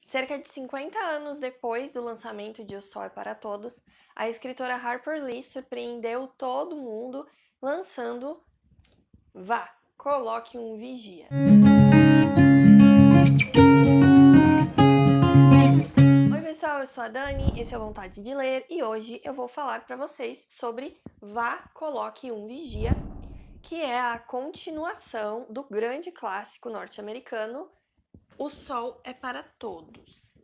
Cerca de 50 anos depois do lançamento de O Sol é para Todos, a escritora Harper Lee surpreendeu todo mundo lançando Vá, coloque um vigia. Oi pessoal, eu sou a Dani, esse é o Vontade de Ler e hoje eu vou falar para vocês sobre Vá, coloque um vigia, que é a continuação do grande clássico norte-americano O Sol é para Todos.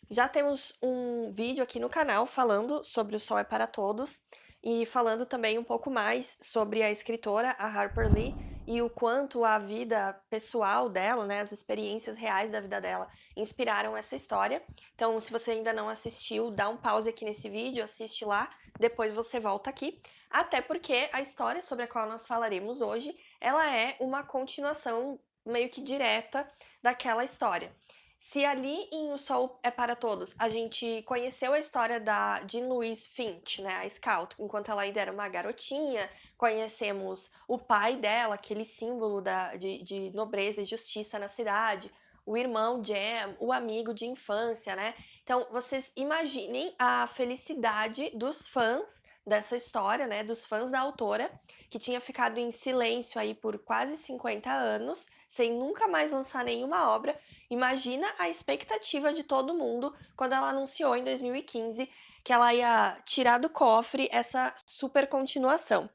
Já temos um vídeo aqui no canal falando sobre O Sol é para Todos e falando também um pouco mais sobre a escritora, a Harper Lee, e o quanto a vida pessoal dela, né, as experiências reais da vida dela, inspiraram essa história. Então, se você ainda não assistiu, dá um pause aqui nesse vídeo, assiste lá, depois você volta aqui. Até porque a história sobre a qual nós falaremos hoje, ela é uma continuação meio que direta daquela história. Se ali em O Sol é para Todos a gente conheceu a história da Jean Louise Finch, né, a Scout, enquanto ela ainda era uma garotinha, conhecemos o pai dela, aquele símbolo de nobreza e justiça na cidade, o irmão Jam, o amigo de infância, né? Então, vocês imaginem a felicidade dos fãs dessa história, né, dos fãs da autora, que tinha ficado em silêncio aí por quase 50 anos, sem nunca mais lançar nenhuma obra. Imagina a expectativa de todo mundo quando ela anunciou em 2015 que ela ia tirar do cofre essa super continuação.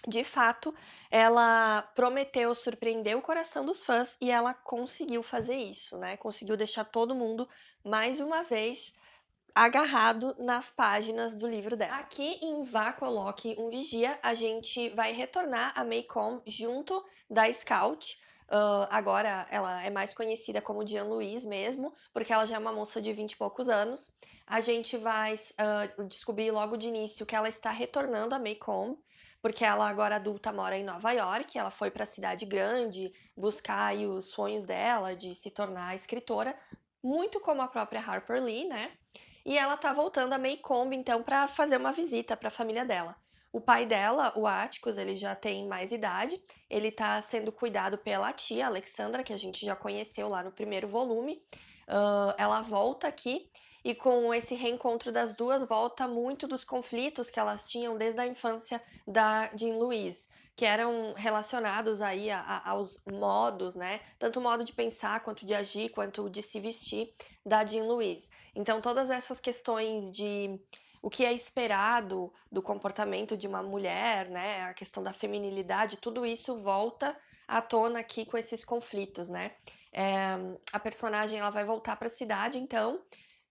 De fato, ela prometeu surpreender o coração dos fãs e ela conseguiu fazer isso, né? Conseguiu deixar todo mundo mais uma vez agarrado nas páginas do livro dela. Aqui em Vá, Coloque um Vigia, a gente vai retornar a Maycomb junto da Scout. Agora ela é mais conhecida como Jean Louise mesmo, porque ela já é uma moça de 20 e poucos anos. A gente vai descobrir logo de início que ela está retornando a Maycomb, porque ela agora adulta mora em Nova York, ela foi para a cidade grande buscar aí os sonhos dela de se tornar escritora, muito como a própria Harper Lee, né? E ela tá voltando a Maycomb, então, para fazer uma visita para a família dela. O pai dela, o Atticus, ele já tem mais idade, ele tá sendo cuidado pela tia, Alexandra, que a gente já conheceu lá no primeiro volume. Ela volta aqui e com esse reencontro das duas volta muito dos conflitos que elas tinham desde a infância da Jean Louise, que eram relacionados aí aos modos, né? Tanto o modo de pensar, quanto de agir, quanto de se vestir da Jean Louise. Então, todas essas questões de o que é esperado do comportamento de uma mulher, né, a questão da feminilidade, tudo isso volta à tona aqui com esses conflitos, né? A personagem ela vai voltar para a cidade, então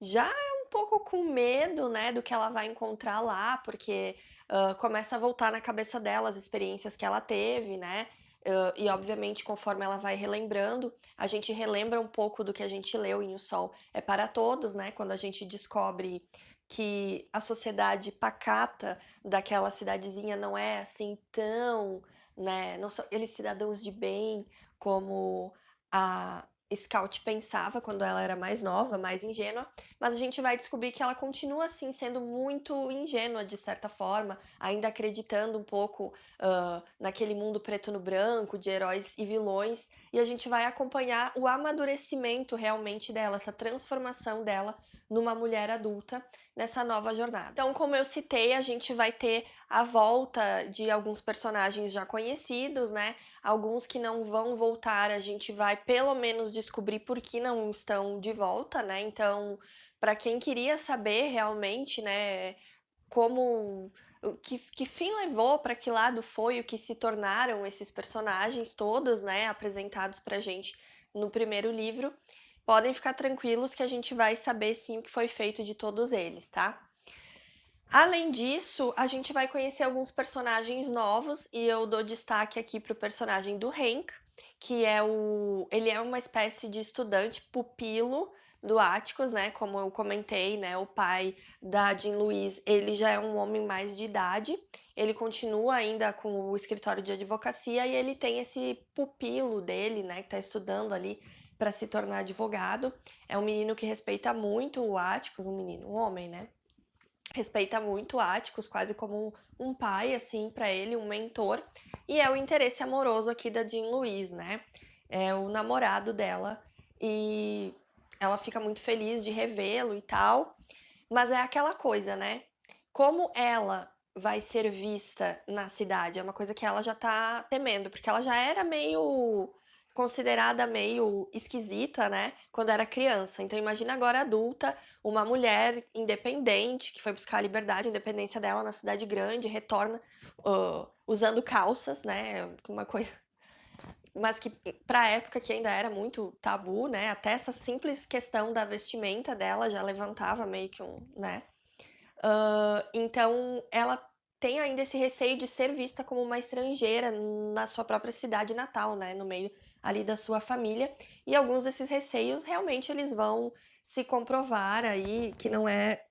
já é um pouco com medo, né, do que ela vai encontrar lá, porque começa a voltar na cabeça dela as experiências que ela teve, né? E obviamente, conforme ela vai relembrando, a gente relembra um pouco do que a gente leu em O Sol é para Todos, né? Quando a gente descobre que a sociedade pacata daquela cidadezinha não é assim tão, né? Não são aqueles cidadãos de bem como a Scout pensava quando ela era mais nova, mais ingênua, mas a gente vai descobrir que ela continua assim sendo muito ingênua de certa forma, ainda acreditando um pouco naquele mundo preto no branco, de heróis e vilões, e a gente vai acompanhar o amadurecimento realmente dela, essa transformação dela numa mulher adulta nessa nova jornada. Então, como eu citei, a gente vai ter a volta de alguns personagens já conhecidos, né? Alguns que não vão voltar, a gente vai pelo menos descobrir por que não estão de volta, né? Então, para quem queria saber realmente, né, como que fim levou, para que lado foi, o que se tornaram esses personagens todos, né, apresentados pra gente no primeiro livro, podem ficar tranquilos que a gente vai saber sim o que foi feito de todos eles, tá? Além disso, a gente vai conhecer alguns personagens novos e eu dou destaque aqui pro personagem do Hank, que é ele é uma espécie de estudante pupilo do Atticus, né? Como eu comentei, né? O pai da Jean Louise, ele já é um homem mais de idade. Ele continua ainda com o escritório de advocacia e ele tem esse pupilo dele, né? Que tá estudando ali para se tornar advogado. É um menino que respeita muito o Atticus, um homem, né? Respeita muito o Atticus, quase como um pai, assim, para ele, um mentor. E é o interesse amoroso aqui da Jean Louise, né? É o namorado dela. E ela fica muito feliz de revê-lo e tal, mas é aquela coisa, né? Como ela vai ser vista na cidade? É uma coisa que ela já tá temendo, porque ela já era meio considerada meio esquisita, né, quando era criança. Então imagina agora adulta, uma mulher independente que foi buscar a liberdade, a independência dela na cidade grande, retorna usando calças, né, uma coisa mas que pra época que ainda era muito tabu, né? Até essa simples questão da vestimenta dela já levantava meio que um, né? Então ela tem ainda esse receio de ser vista como uma estrangeira na sua própria cidade natal, né? No meio ali da sua família. E alguns desses receios realmente eles vão se comprovar aí que não é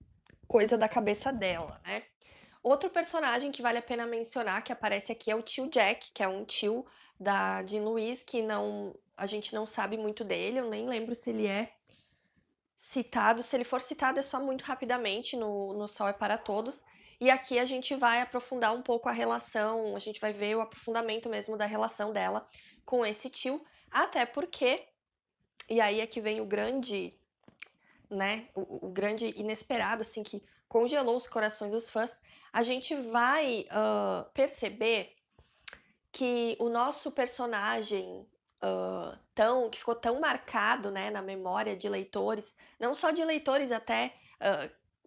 coisa da cabeça dela, né? Outro personagem que vale a pena mencionar que aparece aqui é o tio Jack, que é um tio da Jean Louise, que não, a gente não sabe muito dele, eu nem lembro se ele é citado. Se ele for citado é só muito rapidamente no Sol é para Todos. E aqui a gente vai aprofundar um pouco a relação, a gente vai ver o aprofundamento mesmo da relação dela com esse tio, até porque, e aí é que vem o grande, né, o grande inesperado, assim, que congelou os corações dos fãs, a gente vai perceber que o nosso personagem que ficou tão marcado, né, na memória de leitores, não só de leitores, até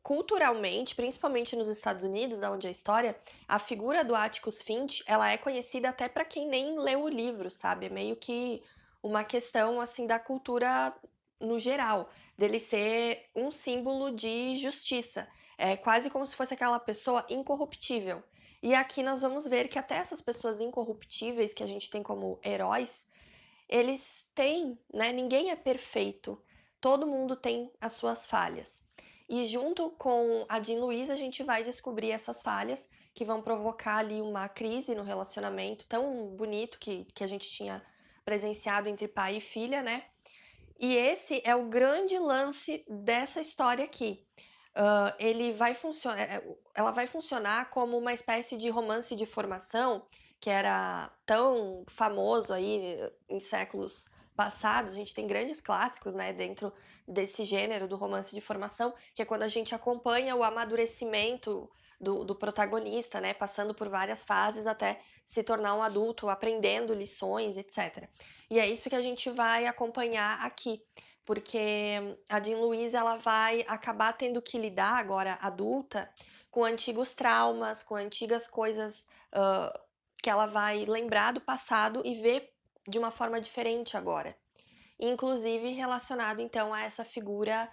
culturalmente, principalmente nos Estados Unidos, da onde é a história, a figura do Atticus Finch, ela é conhecida até para quem nem leu o livro, sabe? É meio que uma questão assim da cultura no geral, dele ser um símbolo de justiça. É quase como se fosse aquela pessoa incorruptível. E aqui nós vamos ver que até essas pessoas incorruptíveis que a gente tem como heróis, eles têm, né? Ninguém é perfeito. Todo mundo tem as suas falhas. E junto com a Jean Louise, a gente vai descobrir essas falhas que vão provocar ali uma crise no relacionamento tão bonito que a gente tinha presenciado entre pai e filha, né? E esse é o grande lance dessa história aqui. Ele vai funcionar, ela vai funcionar como uma espécie de romance de formação que era tão famoso aí em séculos passados. A gente tem grandes clássicos, né, dentro desse gênero do romance de formação, que é quando a gente acompanha o amadurecimento do protagonista, né, passando por várias fases até se tornar um adulto, aprendendo lições, etc. E é isso que a gente vai acompanhar aqui, porque a Jean Louise ela vai acabar tendo que lidar agora adulta com antigos traumas, com antigas coisas que ela vai lembrar do passado e ver de uma forma diferente agora. Inclusive relacionado então a essa figura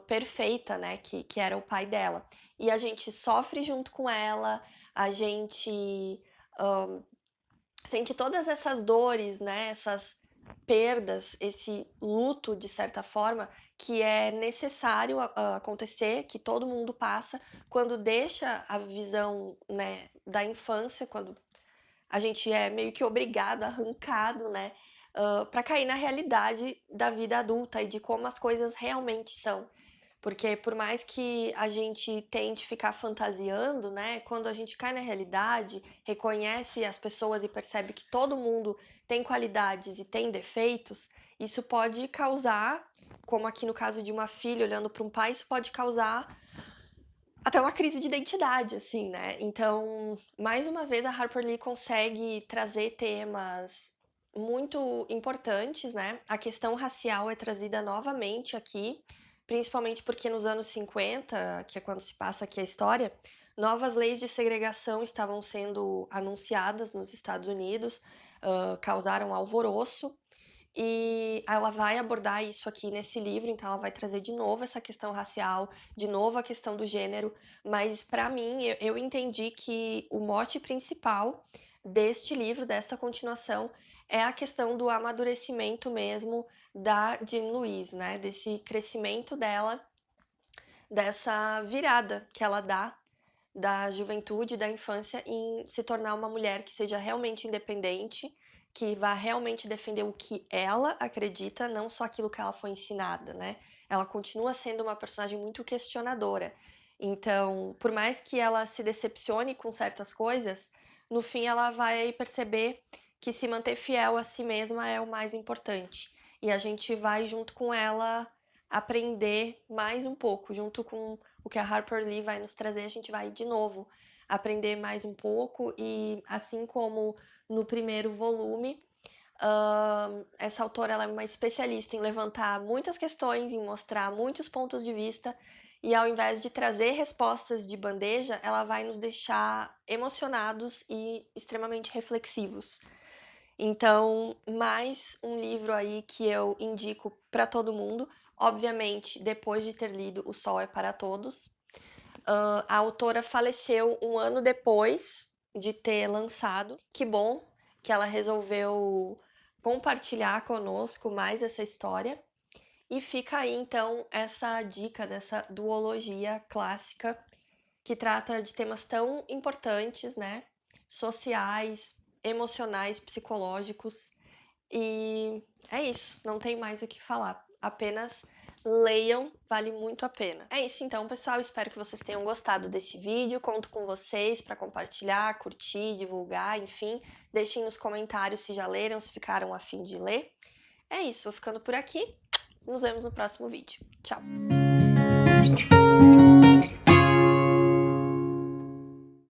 perfeita, né, que era o pai dela. E a gente sofre junto com ela, a gente sente todas essas dores, né, essas perdas, esse luto de certa forma, que é necessário acontecer, que todo mundo passa quando deixa a visão, né, da infância, quando a gente é meio que obrigado, arrancado, né, para cair na realidade da vida adulta e de como as coisas realmente são. Porque por mais que a gente tente ficar fantasiando, né, quando a gente cai na realidade, reconhece as pessoas e percebe que todo mundo tem qualidades e tem defeitos, isso pode causar, como aqui no caso de uma filha olhando para um pai, isso pode causar até uma crise de identidade, assim, né? Então, mais uma vez, a Harper Lee consegue trazer temas muito importantes, né? A questão racial é trazida novamente aqui, principalmente porque nos anos 50, que é quando se passa aqui a história, novas leis de segregação estavam sendo anunciadas nos Estados Unidos, causaram alvoroço. E ela vai abordar isso aqui nesse livro, então ela vai trazer de novo essa questão racial, de novo a questão do gênero, mas para mim eu entendi que o mote principal deste livro, desta continuação, é a questão do amadurecimento mesmo da Jean Louise, né? Desse crescimento dela, dessa virada que ela dá da juventude, da infância, em se tornar uma mulher que seja realmente independente, que vá realmente defender o que ela acredita, não só aquilo que ela foi ensinada, né? Ela continua sendo uma personagem muito questionadora. Então, por mais que ela se decepcione com certas coisas, no fim ela vai perceber que se manter fiel a si mesma é o mais importante. e a gente vai junto com ela aprender mais um pouco, junto com o que a Harper Lee vai nos trazer, a gente vai de novo aprender mais um pouco e assim como no primeiro volume, essa autora ela é uma especialista em levantar muitas questões, em mostrar muitos pontos de vista e ao invés de trazer respostas de bandeja, ela vai nos deixar emocionados e extremamente reflexivos. Então, mais um livro aí que eu indico para todo mundo. Obviamente, depois de ter lido O Sol é para Todos. A autora faleceu um ano depois de ter lançado. Que bom que ela resolveu compartilhar conosco mais essa história. E fica aí então essa dica dessa duologia clássica que trata de temas tão importantes, né? Sociais, emocionais, psicológicos. E é isso, não tem mais o que falar. Apenas leiam, vale muito a pena. É isso então, pessoal. Espero que vocês tenham gostado desse vídeo. Conto com vocês para compartilhar, curtir, divulgar, enfim. Deixem nos comentários se já leram, se ficaram a fim de ler. É isso, vou ficando por aqui. Nos vemos no próximo vídeo. Tchau!